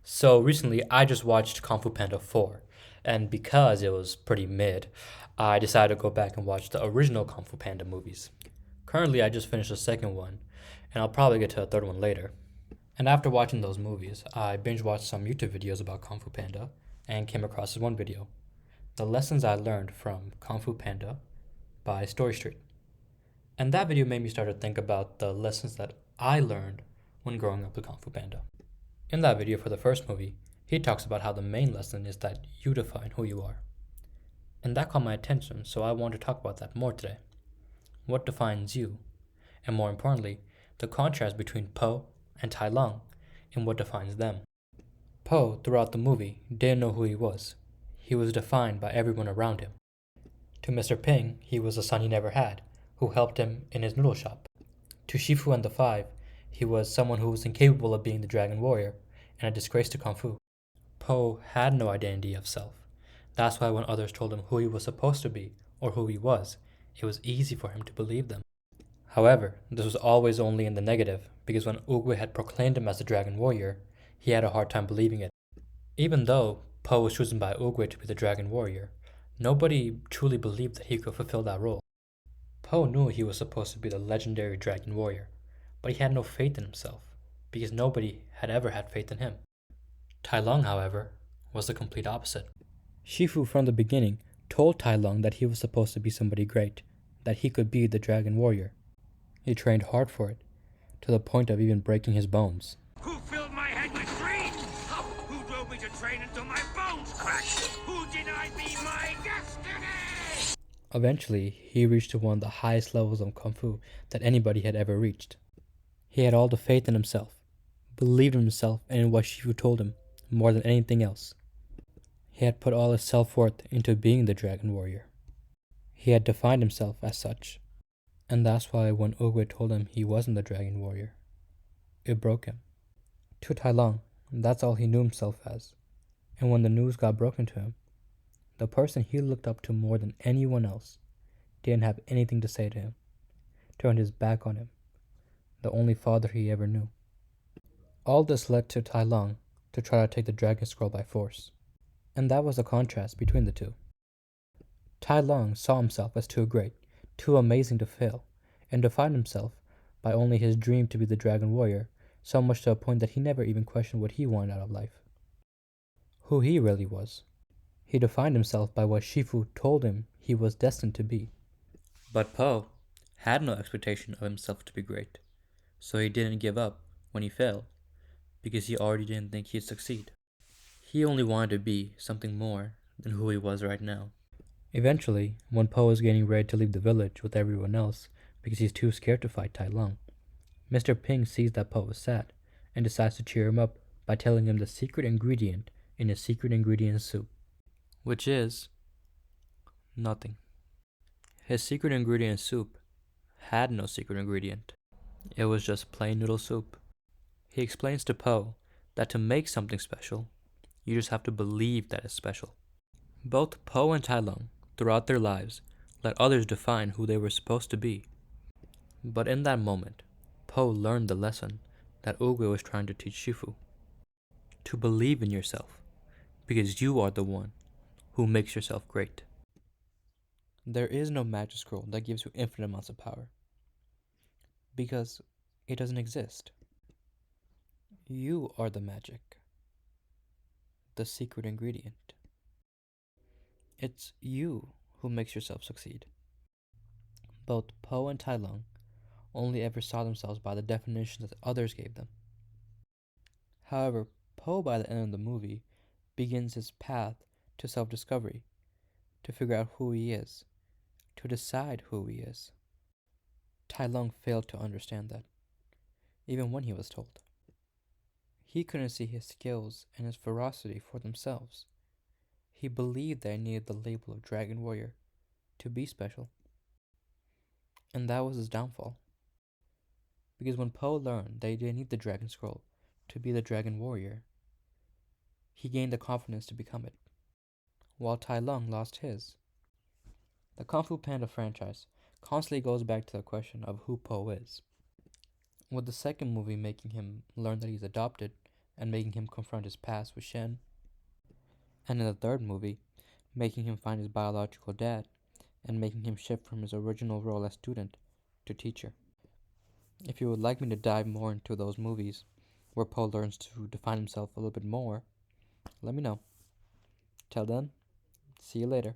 So recently, I just watched Kung Fu Panda 4, and because it was pretty mid, I decided to go back and watch the original Kung Fu Panda movies. Currently, I just finished the second one, and I'll probably get to the third one later. And after watching those movies, I binge watched some YouTube videos about Kung Fu Panda and came across this one video, The Lessons I Learned from Kung Fu Panda by Story Street. And that video made me start to think about the lessons that I learned when growing up with Kung Fu Panda. In that video for the first movie, he talks about how the main lesson is that you define who you are. And that caught my attention, so I want to talk about that more today. What defines you? And more importantly, the contrast between Po and Tai Lung and what defines them. Po, throughout the movie, didn't know who he was. He was defined by everyone around him. To Mr. Ping, he was a son he never had, who helped him in his noodle shop. To Shifu and the Five, he was someone who was incapable of being the Dragon Warrior and a disgrace to Kung Fu. Po had no identity of self. That's why when others told him who he was supposed to be or who he was, it was easy for him to believe them. However, this was always only in the negative, because when Oogway had proclaimed him as the Dragon Warrior, he had a hard time believing it. Even though Po was chosen by Oogway to be the Dragon Warrior, nobody truly believed that he could fulfill that role. Po knew he was supposed to be the legendary Dragon Warrior, but he had no faith in himself, because nobody had ever had faith in him. Tai Lung, however, was the complete opposite. Shifu from the beginning told Tai Lung that he was supposed to be somebody great, that he could be the Dragon Warrior. He trained hard for it, to the point of even breaking his bones. Who filled my head with dreams? Who drove me to train until my bones cracked? Who denied me my destiny? Eventually, he reached to one of the highest levels of Kung Fu that anybody had ever reached. He had all the faith in himself, believed in himself and in what Shifu told him, more than anything else. He had put all his self-worth into being the Dragon Warrior. He had defined himself as such, and that's why when Oogway told him he wasn't the Dragon Warrior, it broke him. To Tai Lung, that's all he knew himself as, and when the news got broken to him, the person he looked up to more than anyone else didn't have anything to say to him, turned his back on him, the only father he ever knew. All this led to Tai Lung to try to take the Dragon Scroll by force, and that was the contrast between the two. Tai Lung saw himself as too great, too amazing to fail, and defined himself by only his dream to be the Dragon Warrior, so much to a point that he never even questioned what he wanted out of life. Who he really was. He defined himself by what Shifu told him he was destined to be. But Po had no expectation of himself to be great, so he didn't give up when he failed, because he already didn't think he'd succeed. He only wanted to be something more than who he was right now. Eventually, when Po is getting ready to leave the village with everyone else because he's too scared to fight Tai Lung, Mr. Ping sees that Po is sad and decides to cheer him up by telling him the secret ingredient in his secret ingredient soup, which is nothing. His secret ingredient soup had no secret ingredient. It was just plain noodle soup. He explains to Po that to make something special, you just have to believe that it's special. Both Po and Tai Lung, throughout their lives, let others define who they were supposed to be. But in that moment, Po learned the lesson that Oogway was trying to teach Shifu. To believe in yourself, because you are the one who makes yourself great. There is no magic scroll that gives you infinite amounts of power, because it doesn't exist. You are the magic, the secret ingredient. It's you who makes yourself succeed. Both Po and Tai Lung only ever saw themselves by the definitions that others gave them. However, Po by the end of the movie begins his path to self-discovery, to figure out who he is, to decide who he is. Tai Lung failed to understand that, even when he was told. He couldn't see his skills and his ferocity for themselves. He believed that he needed the label of Dragon Warrior to be special. And that was his downfall. Because when Po learned that he didn't need the Dragon Scroll to be the Dragon Warrior, he gained the confidence to become it, while Tai Lung lost his. The Kung Fu Panda franchise constantly goes back to the question of who Po is, with the second movie making him learn that he's adopted and making him confront his past with Shen. And in the third movie, making him find his biological dad and making him shift from his original role as student to teacher. If you would like me to dive more into those movies, where Poe learns to define himself a little bit more, let me know. Till then, see you later.